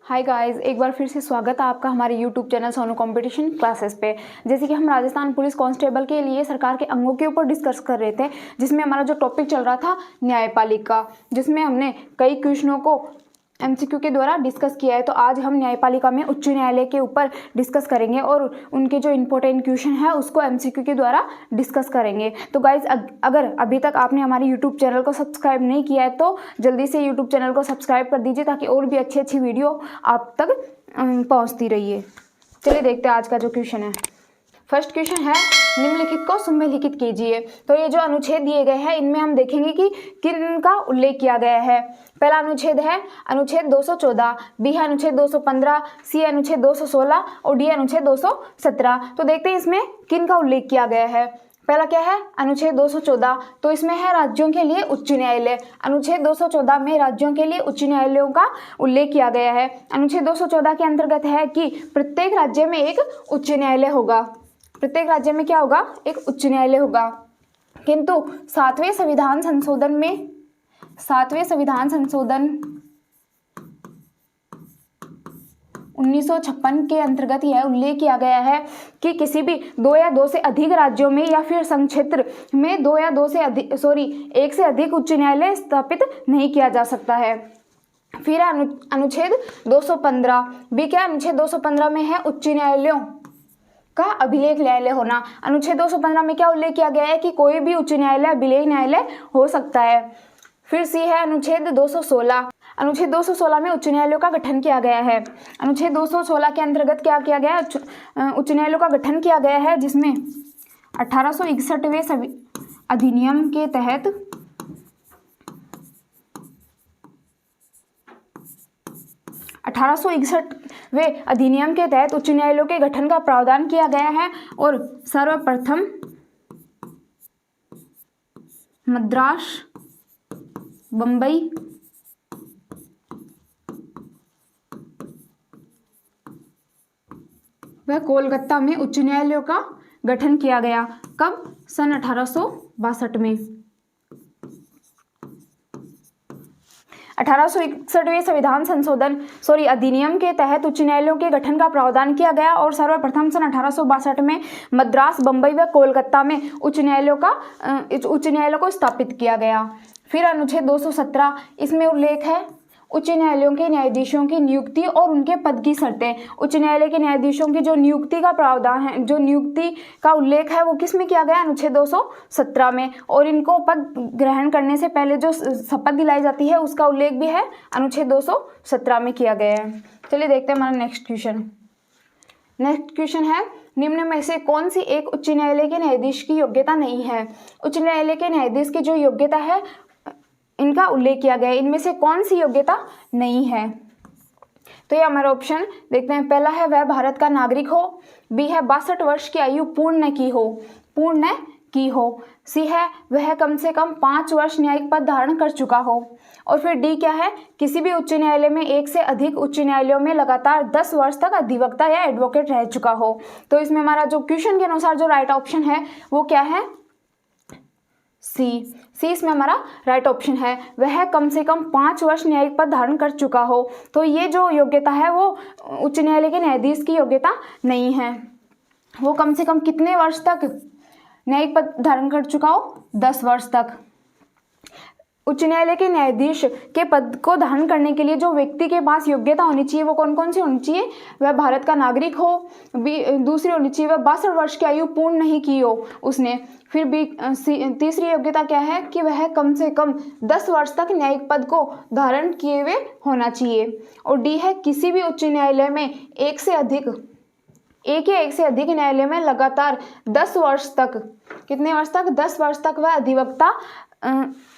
Hi guys, एक बार फिर से स्वागत है आपका हमारे YouTube channel Sonu competition classes पे। जैसे कि हम राजस्थान पुलिस कांस्टेबल के लिए सरकार के अंगों के ऊपर डिस्कस कर रहे थे, जिसमें हमारा जो टॉपिक चल रहा था न्यायपालिका, जिसमें हमने कई क्वेश्चनों को एमसीक्यू के द्वारा डिस्कस किया है। तो आज हम न्यायपालिका में उच्च न्यायालय के ऊपर डिस्कस करेंगे और उनके जो इंपॉर्टेंट क्वेश्चन है उसको एमसीक्यू के द्वारा डिस्कस करेंगे। तो गाइज, अगर अभी तक आपने हमारे यूट्यूब चैनल को सब्सक्राइब नहीं किया है तो जल्दी से यूट्यूब चैनल को सब्सक्राइब कर दीजिए, ताकि और भी अच्छी अच्छी वीडियो आप तक पहुँचती रहिए। चलिए देखते हैं आज का जो क्वेश्चन है। फर्स्ट क्वेश्चन है, निम्नलिखित को सुमेलिखित कीजिए। तो ये जो अनुच्छेद दिए गए हैं इनमें हम देखेंगे कि किन का उल्लेख किया गया है। पहला अनुच्छेद है अनुच्छेद 214, बी है अनुच्छेद 215, सी है अनुच्छेद 216 और डी है अनुच्छेद 217। तो देखते हैं इसमें किन का उल्लेख किया गया है। पहला क्या है, अनुच्छेद 214। तो इसमें है राज्यों के लिए उच्च न्यायालय। अनुच्छेद 214 में राज्यों के लिए उच्च न्यायालयों का उल्लेख किया गया है। अनुच्छेद 214 के अंतर्गत है कि प्रत्येक राज्य में एक उच्च न्यायालय होगा। प्रत्येक राज्य में क्या होगा, एक उच्च न्यायालय होगा। किंतु सातवें संविधान संशोधन 1956 के अंतर्गत यह उल्लेख किया गया है कि किसी भी दो या दो से अधिक राज्यों में या फिर संघ क्षेत्र में एक से अधिक उच्च न्यायालय स्थापित नहीं किया जा सकता है। फिर अनुच्छेद 215, बी क्या अनुच्छेद 215 में है उच्च न्यायालयों का अभिलेख न्यायालय होना। अनुच्छेद 215 में क्या उल्लेख किया गया है कि कोई भी उच्च न्यायालय अभिलेख न्यायालय हो सकता है। फिर सी है अनुच्छेद 216। अनुच्छेद 216 में उच्च न्यायालयों का गठन किया गया है। अनुच्छेद 216 के अंतर्गत क्या किया गया है, उच्च न्यायालयों का गठन किया गया है, जिसमें 1861वें अधिनियम के तहत 1861वें अधिनियम के तहत उच्च न्यायालयों के गठन का प्रावधान किया गया है। और सर्वप्रथम मद्रास, बम्बई, व कोलकाता में उच्च न्यायालयों का गठन किया गया। कब, सन 1862 में। 1861वें संविधान अधिनियम के तहत उच्च न्यायालयों के गठन का प्रावधान किया गया और सर्वप्रथम सन 1862 में मद्रास, बम्बई व कोलकाता में उच्च न्यायालयों को स्थापित किया गया। फिर अनुच्छेद 217, इसमें उल्लेख है उच्च न्यायालयों के न्यायाधीशों की नियुक्ति और उनके पद की शर्तें। उच्च न्यायालय के न्यायाधीशों की जो नियुक्ति का प्रावधान है, जो नियुक्ति का उल्लेख है, वो किस में किया गया, अनुच्छेद 217 में। और इनको पद ग्रहण करने से पहले जो शपथ दिलाई जाती है उसका उल्लेख भी है अनुच्छेद 217 में किया गया है। चलिए देखते हैं हमारा नेक्स्ट क्वेश्चन है, निम्न में से कौन सी एक उच्च न्यायालय के न्यायाधीश की योग्यता नहीं है। उच्च न्यायालय के न्यायाधीश की जो योग्यता है इनका उल्लेख किया गया है, इनमें से कौन सी योग्यता नहीं है। तो ये हमारा ऑप्शन देखते हैं। पहला है वह भारत का नागरिक हो, बी है 62 वर्ष की आयु पूर्ण की हो, सी है वह कम से कम 5 वर्ष न्यायिक पद धारण कर चुका हो, और फिर डी क्या है, किसी भी उच्च न्यायालय में एक से अधिक उच्च न्यायालयों में लगातार 10 वर्ष तक अधिवक्ता या एडवोकेट रह चुका हो। तो इसमें हमारा जो क्वेश्चन के अनुसार जो राइट ऑप्शन है वो क्या है, सी इसमें हमारा राइट ऑप्शन है। वह कम से कम 5 वर्ष न्यायिक पद धारण कर चुका हो। तो ये जो योग्यता है वो उच्च न्यायालय के न्यायाधीश की योग्यता नहीं है। वो कम से कम कितने वर्ष तक न्यायिक पद धारण कर चुका हो, 10 वर्ष तक। उच्च न्यायालय के न्यायाधीश के पद को धारण करने के लिए जो व्यक्ति के पास योग्यता होनी चाहिए वो कौन कौन सी होनी चाहिए, वह भारत का नागरिक हो, दूसरी होनी चाहिए वह 62 वर्ष की आयु पूर्ण नहीं की हो उसने। फिर तीसरी योग्यता क्या है कि वह कम से कम 10 वर्ष तक न्यायिक पद को धारण किए हुए होना चाहिए। और डी है किसी भी उच्च न्यायालय में एक या एक से अधिक न्यायालय में लगातार 10 वर्ष तक, कितने वर्ष तक, 10 वर्ष तक वह अधिवक्ता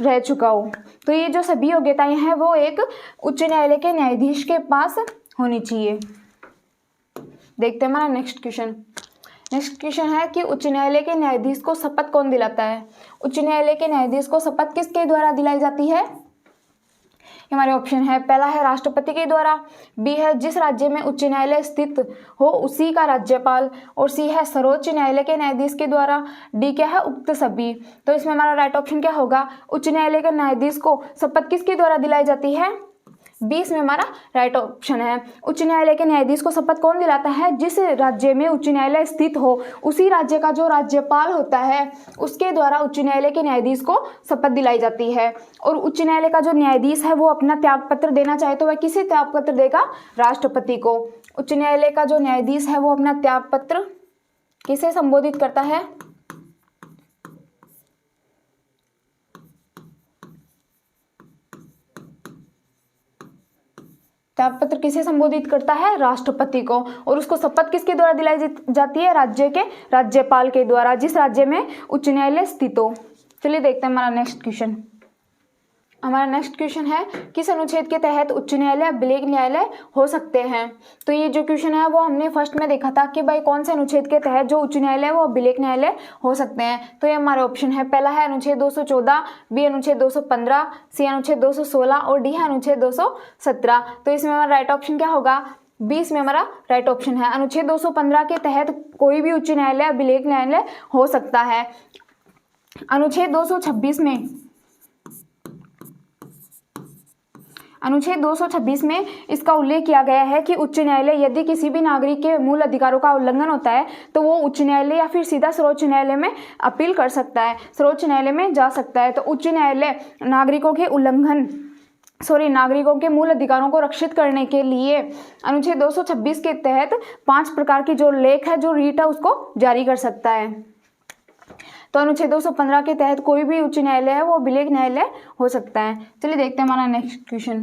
रह चुका हो। तो ये जो सभी योग्यताएं हैं वो एक उच्च न्यायालय के न्यायाधीश के पास होनी चाहिए। देखते हैं हमारा नेक्स्ट क्वेश्चन है कि उच्च न्यायालय के न्यायाधीश को शपथ कौन दिलाता है। उच्च न्यायालय के न्यायाधीश को शपथ किसके द्वारा दिलाई जाती है। हमारे ऑप्शन है, पहला है राष्ट्रपति के द्वारा, बी है जिस राज्य में उच्च न्यायालय स्थित हो उसी का राज्यपाल, और सी है सर्वोच्च न्यायालय के न्यायाधीश के द्वारा, डी क्या है उक्त सभी। तो इसमें हमारा राइट ऑप्शन क्या होगा, उच्च न्यायालय के न्यायाधीश को शपथ किसके द्वारा दिलाई जाती है, 20 में हमारा राइट ऑप्शन है। उच्च न्यायालय के न्यायाधीश को शपथ कौन दिलाता है? जिस राज्य में उच्च न्यायालय स्थित हो उसी राज्य का जो राज्यपाल होता है उसके द्वारा उच्च न्यायालय के न्यायाधीश को शपथ दिलाई जाती है। और उच्च न्यायालय का जो न्यायाधीश है वो अपना त्यागपत्र देना चाहे तो वह किसे त्यागपत्र देगा? राष्ट्रपति को। उच्च न्यायालय का जो न्यायाधीश है वो अपना त्यागपत्र किसे संबोधित करता है? त्यागपत्र किसे संबोधित करता है? राष्ट्रपति को। और उसको शपथ किसके द्वारा दिलाई जाती है? राज्य के राज्यपाल के द्वारा, जिस राज्य में उच्च न्यायालय स्थित हो। चलिए देखते हैं हमारा नेक्स्ट क्वेश्चन। हमारा नेक्स्ट क्वेश्चन है किस अनुच्छेद के तहत उच्च न्यायालय अभिलेख न्यायालय हो सकते हैं? तो ये जो क्वेश्चन है वो हमने फर्स्ट में देखा था कि भाई कौन से अनुच्छेद के तहत जो उच्च न्यायालय वो अभिलेख न्यायालय हो सकते हैं। तो ये हमारा ऑप्शन है, पहला है अनुच्छेद 214, बी अनुच्छेद 215, सी अनुच्छेद 216 और डी है अनुच्छेद 217। तो इसमें हमारा राइट ऑप्शन क्या होगा? 20 में हमारा राइट ऑप्शन है। अनुच्छेद 215 के तहत कोई भी उच्च न्यायालय अभिलेख न्यायालय हो सकता है। अनुच्छेद 226 में इसका उल्लेख किया गया है कि उच्च न्यायालय यदि किसी भी नागरिक के मूल अधिकारों का उल्लंघन होता है तो वो उच्च न्यायालय या फिर सीधा सर्वोच्च न्यायालय में अपील कर सकता है, सर्वोच्च न्यायालय में जा सकता है। तो उच्च न्यायालय नागरिकों के मूल अधिकारों को रक्षित करने के लिए अनुच्छेद 226 के तहत 5 प्रकार की जो लेख है, जो रीट है, उसको जारी कर सकता है। तो अनुच्छेद 215 के तहत कोई भी उच्च न्यायालय है वो अभिलेख न्यायालय हो सकता है। चलिए देखते हैं हमारा नेक्स्ट क्वेश्चन।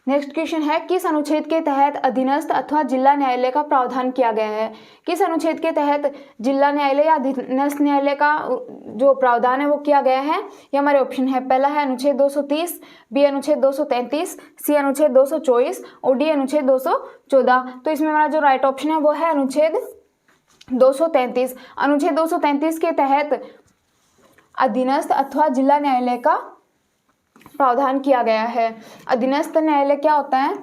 नेक्स्ट क्वेश्चन है किस अनुच्छेद के तहत अधीनस्थ अथवा जिला न्यायालय का प्रावधान किया गया है? किस अनुच्छेद के तहत जिला न्यायालय या अधीनस्थ न्यायालय का जो प्रावधान है वो किया गया है? ये हमारे ऑप्शन है, पहला है अनुच्छेद 230, बी अनुच्छेद 233, सी अनुच्छेद 224 और डी अनुच्छेद 214। तो इसमें हमारा जो राइट ऑप्शन है वो है अनुच्छेद 233। अनुच्छेद 233 के तहत अधीनस्थ अथवा जिला न्यायालय का प्रावधान किया गया है। अधीनस्थ न्यायालय क्या होता है?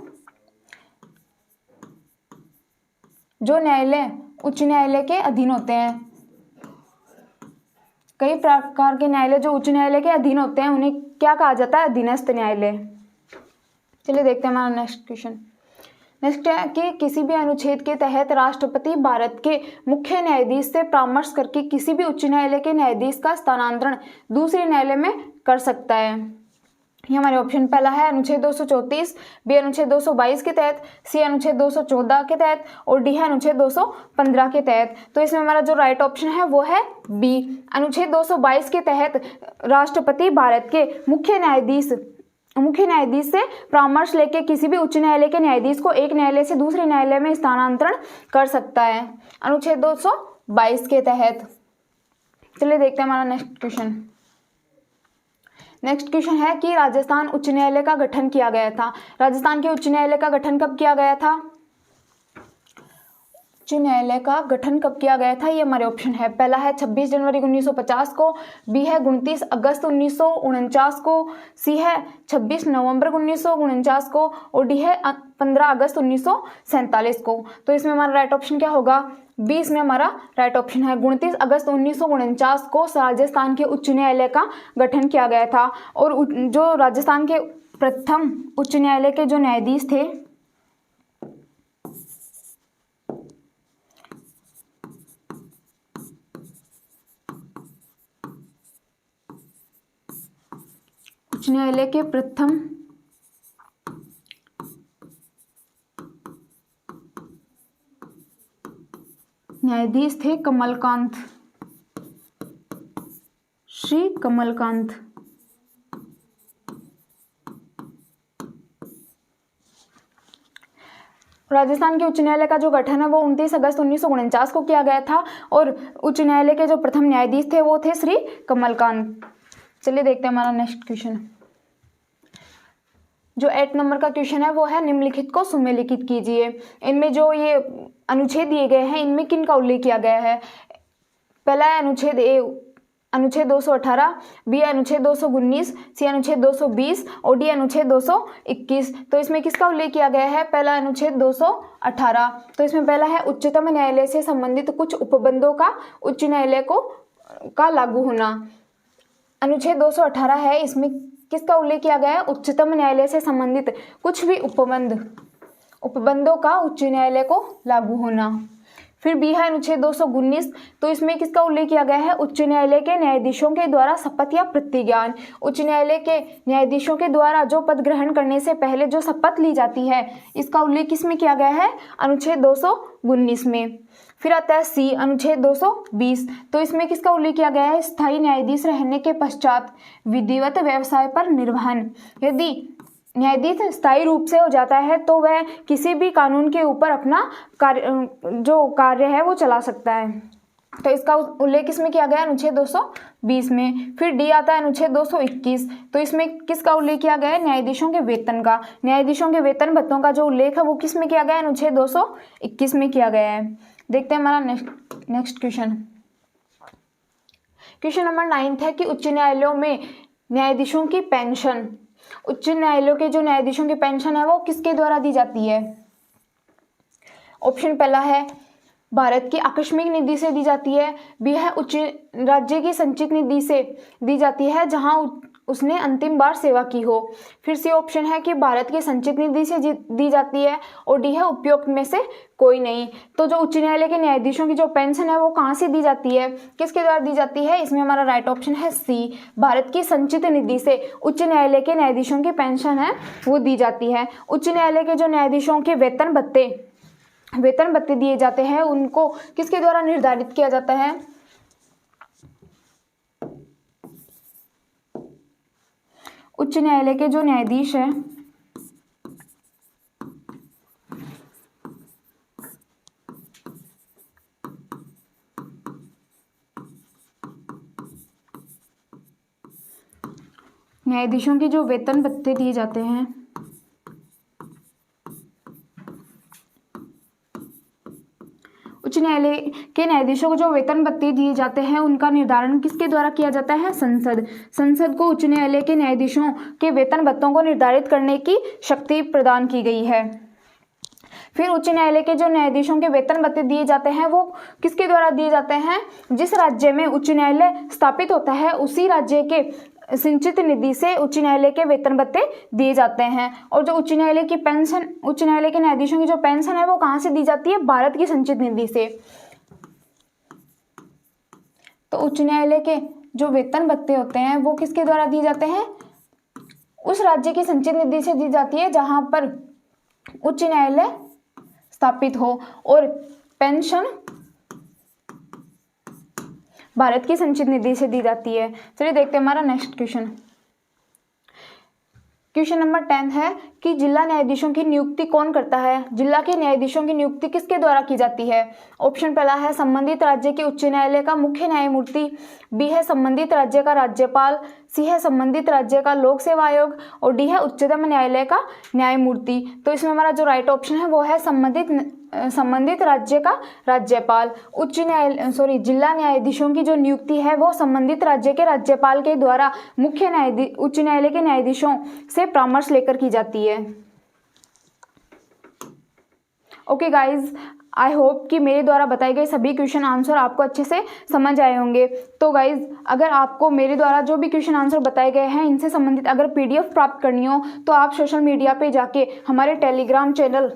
जो न्यायालय उच्च न्यायालय के अधीन होते हैं। कई प्रकार के न्यायालय जो उच्च न्यायालय के अधीन होते हैं उन्हें क्या कहा जाता है? अधीनस्थ न्यायालय। चलिए देखते हैं हमारा नेक्स्ट क्वेश्चन। नेक्स्ट है कि किसी भी अनुच्छेद के तहत राष्ट्रपति भारत के मुख्य न्यायाधीश से परामर्श करके किसी भी उच्च न्यायालय के न्यायाधीश का स्थानांतरण दूसरे न्यायालय में कर सकता है। ये हमारे ऑप्शन, पहला है अनुच्छेद 234, बी अनुच्छेद 222 के तहत, सी अनुच्छेद 214 के तहत और डी है अनुच्छेद 215 के तहत। तो इसमें हमारा जो राइट ऑप्शन है वो है बी। अनुच्छेद 222 के तहत राष्ट्रपति भारत के मुख्य न्यायाधीश से परामर्श लेके किसी भी उच्च न्यायालय के न्यायाधीश को एक न्यायालय से दूसरे न्यायालय में स्थानांतरण कर सकता है अनुच्छेद 222 के तहत। चलिए देखते हैं हमारा नेक्स्ट क्वेश्चन। नेक्स्ट क्वेश्चन है कि राजस्थान उच्च न्यायालय का गठन किया गया था। राजस्थान के उच्च न्यायालय का गठन कब किया गया था? उच्च न्यायालय का गठन कब किया गया था? ये हमारे ऑप्शन है, पहला है 26 जनवरी 1950 को, बी है 29 अगस्त 1949 को, सी है 26 नवंबर 1949 को और डी है 15 अगस्त 1947 को। तो इसमें हमारा राइट ऑप्शन क्या होगा? 20 में हमारा राइट ऑप्शन है, 29 अगस्त 1949 को राजस्थान के उच्च न्यायालय का गठन किया गया था। और जो राजस्थान के प्रथम उच्च न्यायालय के जो न्यायाधीश थे उच्च न्यायालय के प्रथम न्यायाधीश थे कमलकांत, श्री कमलकांत। राजस्थान के उच्च न्यायालय का जो गठन है वो 29 अगस्त 1949 को किया गया था और उच्च न्यायालय के जो प्रथम न्यायाधीश थे वो थे श्री कमलकांत। चलिए देखते हैं हमारा नेक्स्ट क्वेश्चन। जो 8 नंबर का क्वेश्चन है वो है निम्नलिखित को सुमेलिखित कीजिए। इनमें जो ये अनुच्छेद दिए गए हैं इनमें किन का उल्लेख किया गया है? पहला है अनुच्छेद ए अनुच्छेद 218, बी अनुच्छेद 219, सी अनुच्छेद 220 और डी अनुच्छेद 221। तो इसमें किसका उल्लेख किया गया है? पहला अनुच्छेद 218। तो इसमें पहला है उच्चतम न्यायालय से संबंधित कुछ उपबंधों का उच्च न्यायालय का लागू होना। अनुच्छेद 218 है, इसमें किसका उल्लेख किया गया है? उच्चतम न्यायालय से संबंधित कुछ भी उपबंधों का उच्च न्यायालय को लागू होना। फिर बी है अनुच्छेद 219, तो इसमें किसका उल्लेख किया गया है? उच्च न्यायालय के न्यायाधीशों के द्वारा शपथ या प्रतिज्ञान। उच्च न्यायालय के न्यायाधीशों के द्वारा जो पद ग्रहण करने से पहले जो शपथ ली जाती है, इसका उल्लेख किसमें किया गया है? अनुच्छेद 219 में। फिर आता है सी, अनुच्छेद 220, तो इसमें किसका उल्लेख किया गया है? स्थायी न्यायाधीश रहने के पश्चात विधिवत व्यवसाय पर निर्वहन। यदि न्यायाधीश स्थायी रूप से हो जाता है तो वह किसी भी कानून के ऊपर अपना कार्य है वो चला सकता है। तो इसका उल्लेख किसमें किया गया? अनुच्छेद 220 में। फिर डी आता है अनुच्छेद 221, तो इसमें किसका उल्लेख किया गया है? न्यायाधीशों के वेतन का। न्यायाधीशों के वेतन भत्तों का जो उल्लेख है वो किसमें किया गया है? अनुच्छेद 221 में किया गया है। देखते हैं हमारा नेक्स्ट क्वेश्चन। क्वेश्चन नंबर 9 है कि उच्च न्यायालयों में न्यायाधीशों की पेंशन, उच्च न्यायालयों के जो न्यायाधीशों की पेंशन है वो किसके द्वारा दी जाती है? ऑप्शन पहला है भारत की आकस्मिक निधि से दी जाती है, बी है उच्च राज्य की संचित निधि से दी जाती है जहां उसने अंतिम बार सेवा की हो। फिर सी ऑप्शन है कि भारत की संचित निधि से दी जाती है, और डी है उपयुक्त में से कोई नहीं। तो जो उच्च न्यायालय के न्यायाधीशों की जो पेंशन है वो कहाँ से दी जाती है, किसके द्वारा दी जाती है? इसमें हमारा राइट ऑप्शन है सी, भारत की संचित निधि से उच्च न्यायालय के न्यायाधीशों की पेंशन है वो दी जाती है। उच्च न्यायालय के जो न्यायाधीशों के वेतन भत्ते दिए जाते हैं उनको किसके द्वारा निर्धारित किया जाता है? उच्च न्यायालय के जो न्यायाधीश है न्यायाधीशों के जो वेतन भत्ते दिए जाते हैं उच्च न्यायालय के न्यायाधीशों को जो वेतन भत्ते दिए जाते हैं उनका निर्धारण किसके द्वारा किया जाता है? संसद को उच्च न्यायालय के न्यायाधीशों के वेतन भत्तों को निर्धारित करने की शक्ति प्रदान की गई है। फिर उच्च न्यायालय के जो न्यायाधीशों के वेतन भत्ते दिए जाते हैं वो किसके द्वारा दिए जाते हैं? जिस राज्य में उच्च न्यायालय स्थापित होता है उसी राज्य के संचित निधि से उच्च न्यायालय के वेतन भत्ते दिए जाते हैं। और जो उच्च न्यायालय के न्यायाधीशों की जो पेंशन है वो कहाँ से दी जाती है? भारत की संचित निधि से। तो उच्च न्यायालय के जो वेतन भत्ते होते हैं वो किसके द्वारा दिए जाते हैं? उस राज्य की संचित निधि से दी जाती है जहां पर उच्च न्यायालय स्थापित हो, और पेंशन भारत की संचित निधि से दी जाती है। चलिए देखते हैं हमारा नेक्स्ट क्वेश्चन। क्वेश्चन नंबर 10 है कि जिला न्यायाधीशों की नियुक्ति कौन करता है? जिला के न्यायाधीशों की नियुक्ति किसके द्वारा की जाती है? ऑप्शन पहला है संबंधित राज्य के उच्च न्यायालय का मुख्य न्यायमूर्ति, बी है संबंधित राज्य का राज्यपाल, सी है संबंधित राज्य का लोक सेवा आयोग, और डी है उच्चतम न्यायालय का न्यायमूर्ति। तो इसमें हमारा जो राइट ऑप्शन है वो है संबंधित राज्य का राज्यपाल। जिला न्यायाधीशों की जो नियुक्ति है वो संबंधित राज्य के राज्यपाल के द्वारा उच्च न्यायालय के न्यायाधीशों से परामर्श लेकर की जाती है। ओके गाइज, आई होप कि मेरे द्वारा बताए गए सभी क्वेश्चन आंसर आपको अच्छे से समझ आए होंगे। तो गाइज, अगर आपको मेरे द्वारा जो भी क्वेश्चन आंसर बताए गए हैं इनसे संबंधित अगर PDF प्राप्त करनी हो तो आप सोशल मीडिया पे जाके हमारे टेलीग्राम चैनल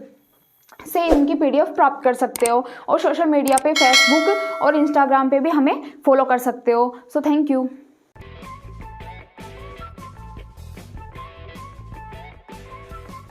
से इनकी PDF प्राप्त कर सकते हो, और सोशल मीडिया पे फेसबुक और इंस्टाग्राम पे भी हमें फॉलो कर सकते हो। So thank you.